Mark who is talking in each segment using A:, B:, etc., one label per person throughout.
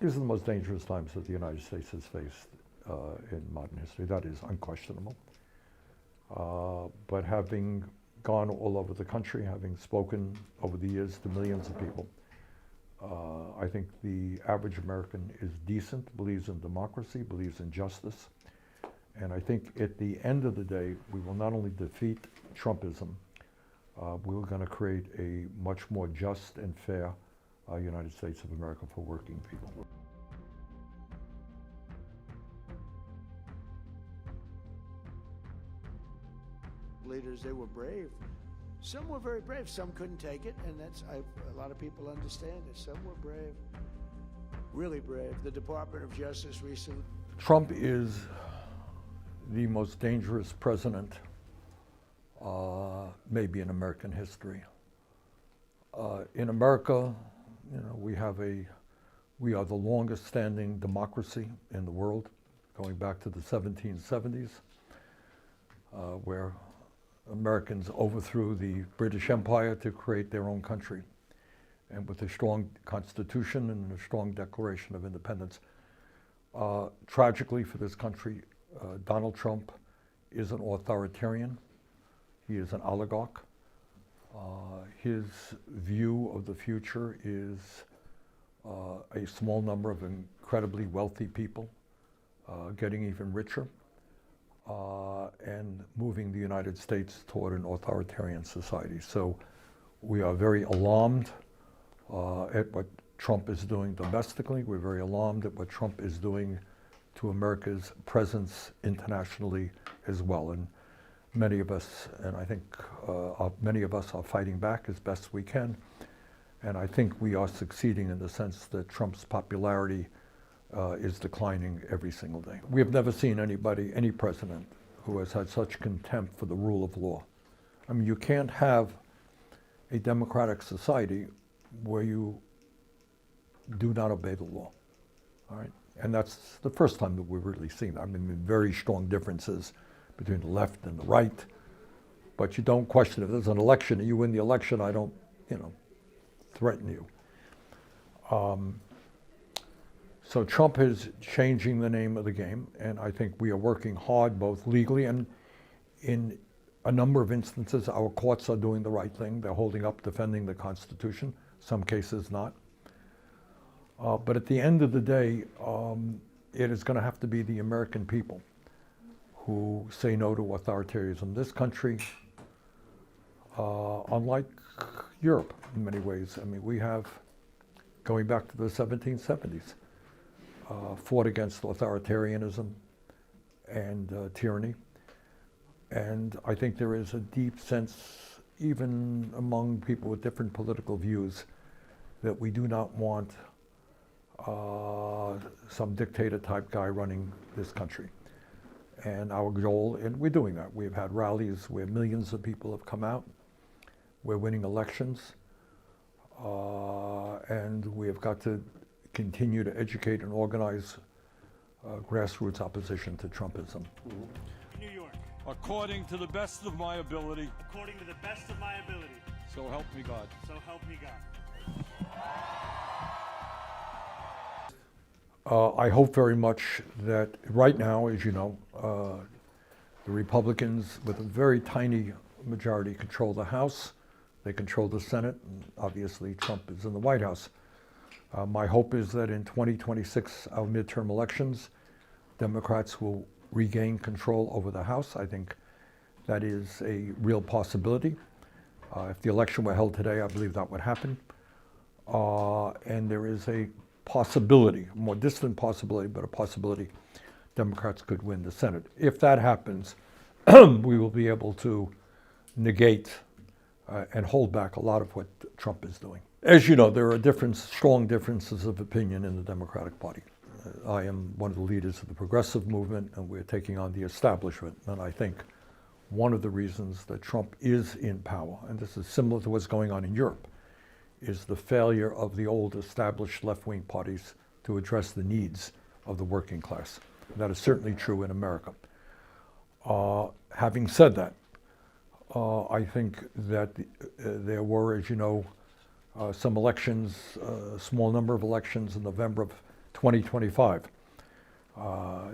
A: These are the most dangerous times that the United States has faced in modern history. That is unquestionable. But having gone all over the country, having spoken over the years to millions of people, I think the average American is decent, believes in democracy, believes in justice. And I think at the end of the day, we will not only defeat Trumpism, we're going to create a much more just and fair United States of America for working people.
B: Leaders, they were brave. Some were very brave, some couldn't take it, and a lot of people understand it. Some were brave, really brave. The Department of Justice recently.
A: Trump is the most dangerous president maybe in American history. In America, you know, we are the longest standing democracy in the world, going back to the 1770s, where Americans overthrew the British Empire to create their own country. And with a strong constitution and a strong declaration of independence. Tragically for this country, Donald Trump is an authoritarian. He is an oligarch. His view of the future is a small number of incredibly wealthy people getting even richer and moving the United States toward an authoritarian society. So we are very alarmed at what Trump is doing domestically. We're very alarmed at what Trump is doing to America's presence internationally as well. And many of us, and I think many of us are fighting back as best we can. And I think we are succeeding in the sense that Trump's popularity is declining every single day. We have never seen any president who has had such contempt for the rule of law. I mean, you can't have a democratic society where you do not obey the law, all right? And that's the first time that we've really seen that. I mean, very strong differences between the left and the right, but you don't question if there's an election and you win the election, I don't, threaten you. So Trump is changing the name of the game, and I think we are working hard both legally and in a number of instances, our courts are doing the right thing. They're holding up, defending the Constitution, some cases not. But at the end of the day, it is going to have to be the American people who say no to authoritarianism. This country, unlike Europe in many ways, I mean, we have, going back to the 1770s, fought against authoritarianism and tyranny. And I think there is a deep sense, even among people with different political views, that we do not want some dictator type guy running this country. And our goal, and we're doing that. We've had rallies where millions of people have come out. We're winning elections. And we have got to continue to educate and organize grassroots opposition to Trumpism.
C: New York.
D: According to the best of my ability.
C: According to the best of my ability.
D: So help me God.
C: So help me God.
A: I hope very much that right now, as you know, the Republicans, with a very tiny majority, control the House. They control the Senate, and obviously Trump is in the White House. My hope is that in 2026, our midterm elections, Democrats will regain control over the House. I think that is a real possibility. If the election were held today, I believe that would happen. And there is a possibility, a more distant possibility, but a possibility Democrats could win the Senate. If that happens, we will be able to negate and hold back a lot of what Trump is doing. As you know, there are strong differences of opinion in the Democratic Party. I am one of the leaders of the progressive movement, and we're taking on the establishment. And I think one of the reasons that Trump is in power, and this is similar to what's going on in Europe, is the failure of the old established left-wing parties to address the needs of the working class. That is certainly true in America. Having said that, I think that there were, as you know, some elections, a small number of elections in November of 2025.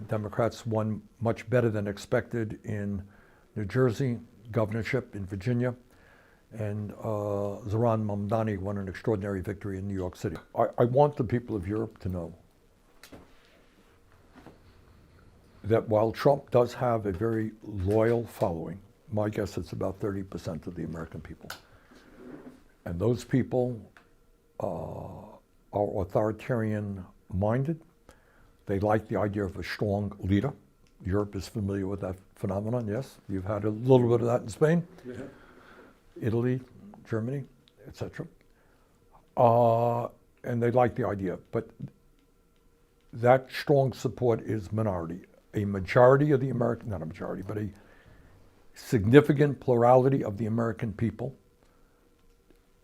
A: Democrats won much better than expected in New Jersey, governorship in Virginia, and Zohran Mamdani won an extraordinary victory in New York City. I want the people of Europe to know that while Trump does have a very loyal following, my guess it's about 30% of the American people. And those people are authoritarian-minded. They like the idea of a strong leader. Europe is familiar with that phenomenon, yes? You've had a little bit of that in Spain, Italy, Germany, etc. And they like the idea. But that strong support is minority. A majority of the American, not a majority, but a significant plurality of the American people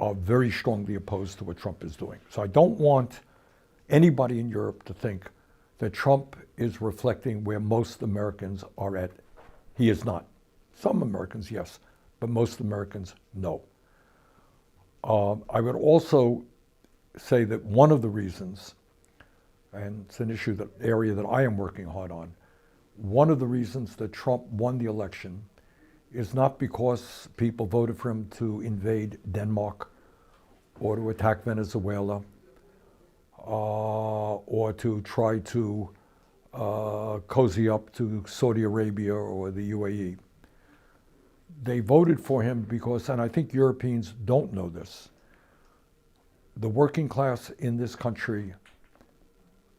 A: are very strongly opposed to what Trump is doing. So I don't want anybody in Europe to think that Trump is reflecting where most Americans are at. He is not. Some Americans, yes, but most Americans, no. I would also say that one of the reasons, and it's an area that I am working hard on, one of the reasons that Trump won the election is not because people voted for him to invade Denmark or to attack Venezuela or to try to cozy up to Saudi Arabia or the UAE. They voted for him because, and I think Europeans don't know this, the working class in this country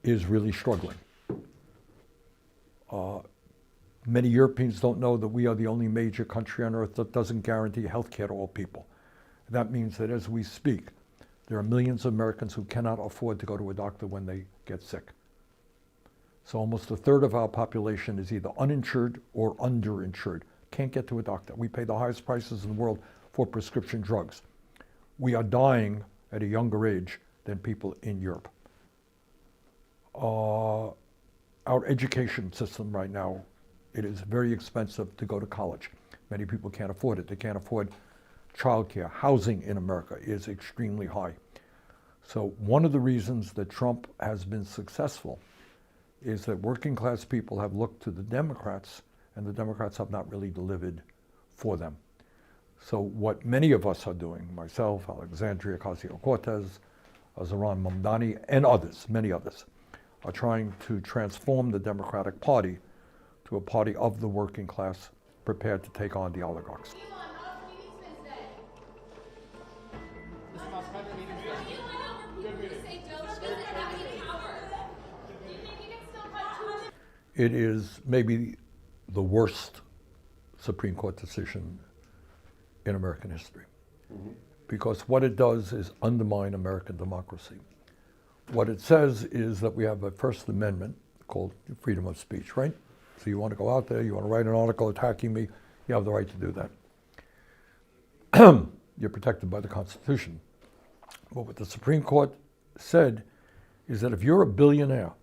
A: is really struggling. Many Europeans don't know that we are the only major country on earth that doesn't guarantee health care to all people. That means that as we speak, there are millions of Americans who cannot afford to go to a doctor when they get sick. So almost a third of our population is either uninsured or underinsured. Can't get to a doctor. We pay the highest prices in the world for prescription drugs. We are dying at a younger age than people in Europe. Our education system right now, it is very expensive to go to college. Many people can't afford it. They can't afford childcare. Housing in America is extremely high. So one of the reasons that Trump has been successful is that working class people have looked to the Democrats, and the Democrats have not really delivered for them. So what many of us are doing, myself, Alexandria Ocasio-Cortez, Zohran Mamdani, and others, many others, are trying to transform the Democratic Party to a party of the working class prepared to take on the oligarchs. It is maybe the worst Supreme Court decision in American history. Because what it does is undermine American democracy. What it says is that we have a First Amendment called freedom of speech, right? So you want to go out there, you want to write an article attacking me, you have the right to do that. You're protected by the Constitution. But what the Supreme Court said is that if you're a billionaire,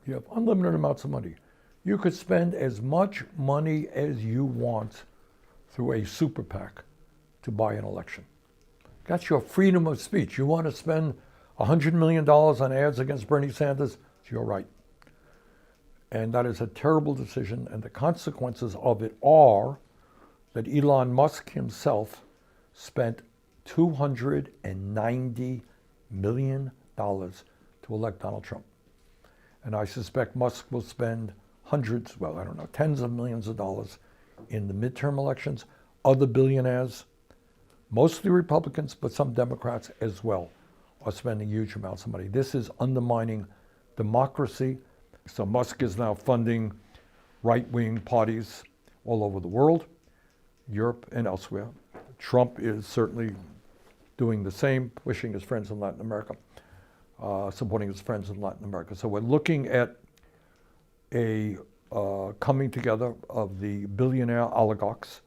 A: you have unlimited amounts of money, you could spend as much money as you want through a super PAC to buy an election. That's your freedom of speech. You want to spend $100 million on ads against Bernie Sanders, it's your right. And that is a terrible decision, and the consequences of it are that Elon Musk himself spent $290 million to elect Donald Trump. And I suspect Musk will spend hundreds, well, I don't know, tens of millions of dollars in the midterm elections. Other billionaires, mostly Republicans, but some Democrats as well, are spending huge amounts of money. This is undermining democracy. So Musk is now funding right-wing parties all over the world, Europe and elsewhere. Trump is certainly doing the same, pushing his friends in Latin America, supporting his friends in Latin America. So we're looking at a coming together of the billionaire oligarchs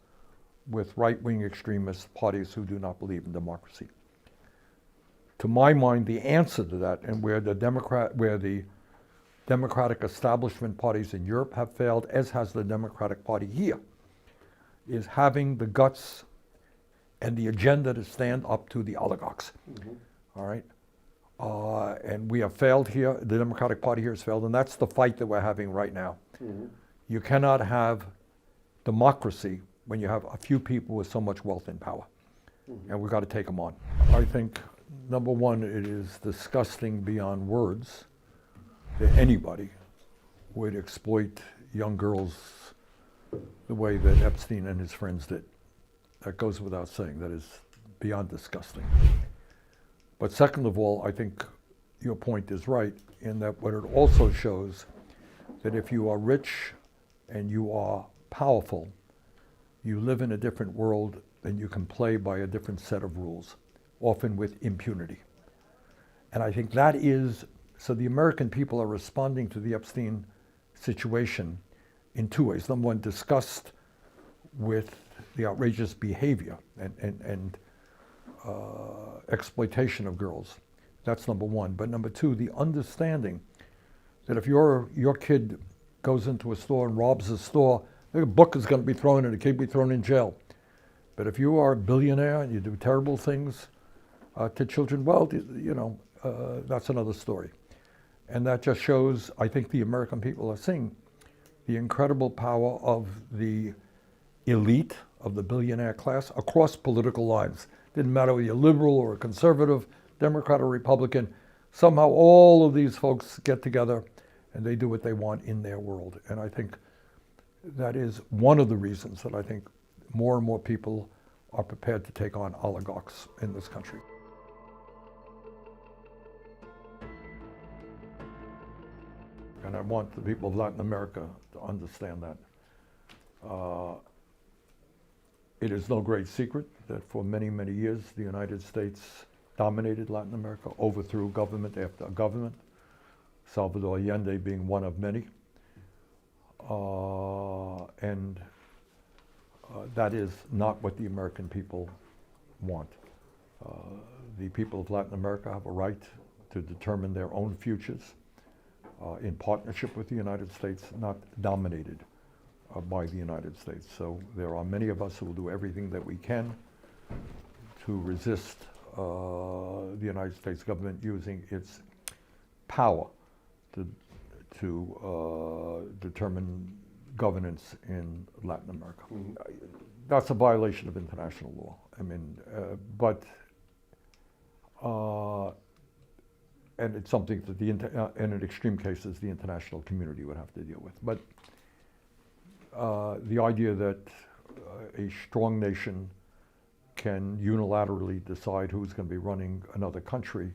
A: with right-wing extremist parties who do not believe in democracy. To my mind, the answer to that, and where the Democratic establishment parties in Europe have failed, as has the Democratic Party here, is having the guts and the agenda to stand up to the oligarchs. All right? And we have failed here. The Democratic Party here has failed, and that's the fight that we're having right now. You cannot have democracy when you have a few people with so much wealth and power. And we've got to take them on. I think, number one, it is disgusting beyond words that anybody would exploit young girls the way that Epstein and his friends did. That goes without saying. That is beyond disgusting. But second of all, I think your point is right in that what it also shows that if you are rich and you are powerful, you live in a different world and you can play by a different set of rules, often with impunity. And I think that is, so the American people are responding to the Epstein situation in two ways. Number one, disgust with the outrageous behavior and exploitation of girls. That's number one. But number two, the understanding that if your kid goes into a store and robs a store, a book is going to be thrown and a kid be thrown in jail. But if you are a billionaire and you do terrible things to children, well, you know, that's another story. And that just shows, I think the American people are seeing the incredible power of the elite, of the billionaire class, across political lines. Didn't matter whether you're liberal or a conservative, Democrat or Republican, somehow all of these folks get together and they do what they want in their world. And I think that is one of the reasons that I think more and more people are prepared to take on oligarchs in this country. And I want the people of Latin America to understand that. It is no great secret that for many, many years, the United States dominated Latin America, overthrew government after government, Salvador Allende being one of many. That is not what the American people want. The people of Latin America have a right to determine their own futures in partnership with the United States, not dominated by the United States. So there are many of us who will do everything that we can to resist the United States government using its power to determine governance in Latin America. That's a violation of international law. I mean, and it's something that and in extreme cases, the international community would have to deal with. But the idea that a strong nation can unilaterally decide who's going to be running another country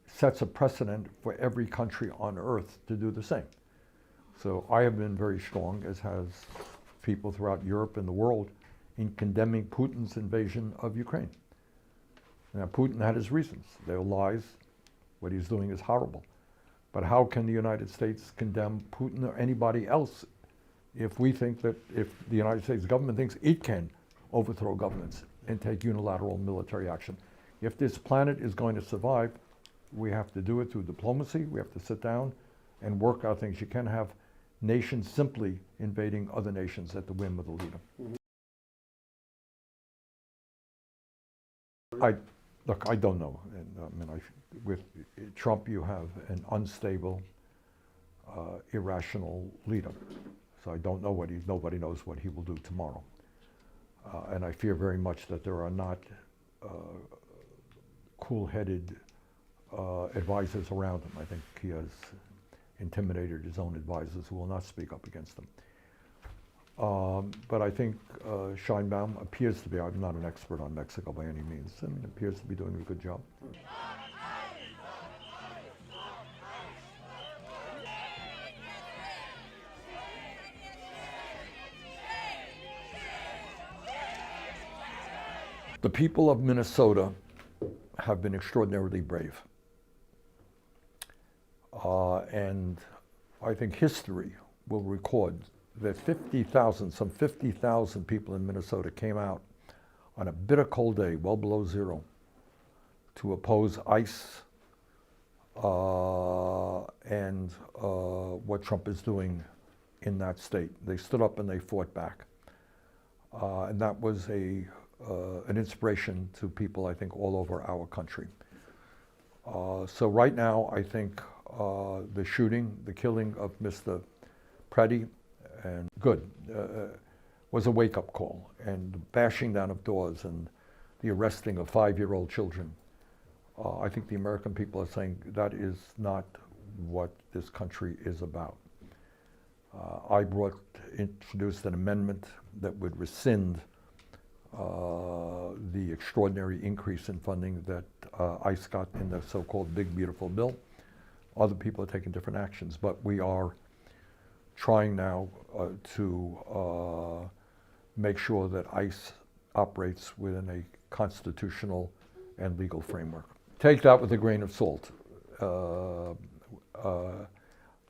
A: sets a precedent for every country on earth to do the same. So I have been very strong, as has people throughout Europe and the world, in condemning Putin's invasion of Ukraine. Now, Putin had his reasons. They're lies. What he's doing is horrible. But how can the United States condemn Putin or anybody else if we think that, if the United States government thinks it can overthrow governments and take unilateral military action? If this planet is going to survive, we have to do it through diplomacy. We have to sit down and work out things. You can't have nations simply invading other nations at the whim of the leader. Look, I don't know. And, with Trump, you have an unstable, irrational leader. So I don't know nobody knows what he will do tomorrow. And I fear very much that there are not cool-headed advisors around him. I think he has intimidated his own advisors who will not speak up against him. But I think Sheinbaum appears to be, I'm not an expert on Mexico by any means, appears to be doing a good job. The people of Minnesota have been extraordinarily brave. And I think history will record that some 50,000 people in Minnesota came out on a bitter cold day, well below zero, to oppose ICE and what Trump is doing in that state. They stood up and they fought back. And that was an inspiration to people, I think, all over our country. So right now, I think the shooting, the killing of Mr. Preddy, and was a wake-up call. And the bashing down of doors and the arresting of 5-year-old children. I think the American people are saying that is not what this country is about. I introduced an amendment that would rescind the extraordinary increase in funding that ICE got in the so-called Big Beautiful Bill. Other people are taking different actions, but we are trying now to make sure that ICE operates within a constitutional and legal framework. Take that with a grain of salt.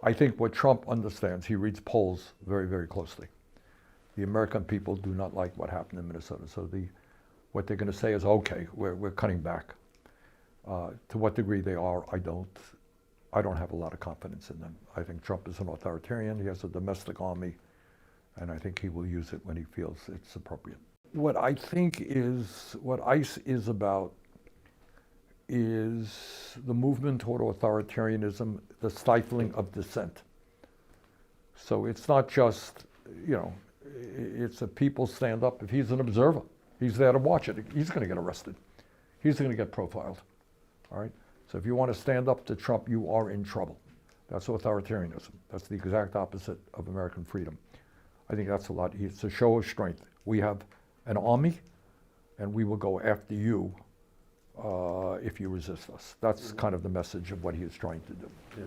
A: I think what Trump understands, he reads polls very, very closely. The American people do not like what happened in Minnesota. So what they're going to say is, okay, we're cutting back. To what degree they are, I don't have a lot of confidence in them. I think Trump is an authoritarian. He has a domestic army, and I think he will use it when he feels it's appropriate. What I think is, what ICE is about is the movement toward authoritarianism, the stifling of dissent. So it's not just, it's a people stand up. If he's an observer, he's there to watch it. He's going to get arrested. He's going to get profiled, all right? So if you want to stand up to Trump, you are in trouble. That's authoritarianism. That's the exact opposite of American freedom. I think that's it's a show of strength. We have an army, and we will go after you if you resist us. That's kind of the message of what he is trying to do.
E: Yeah.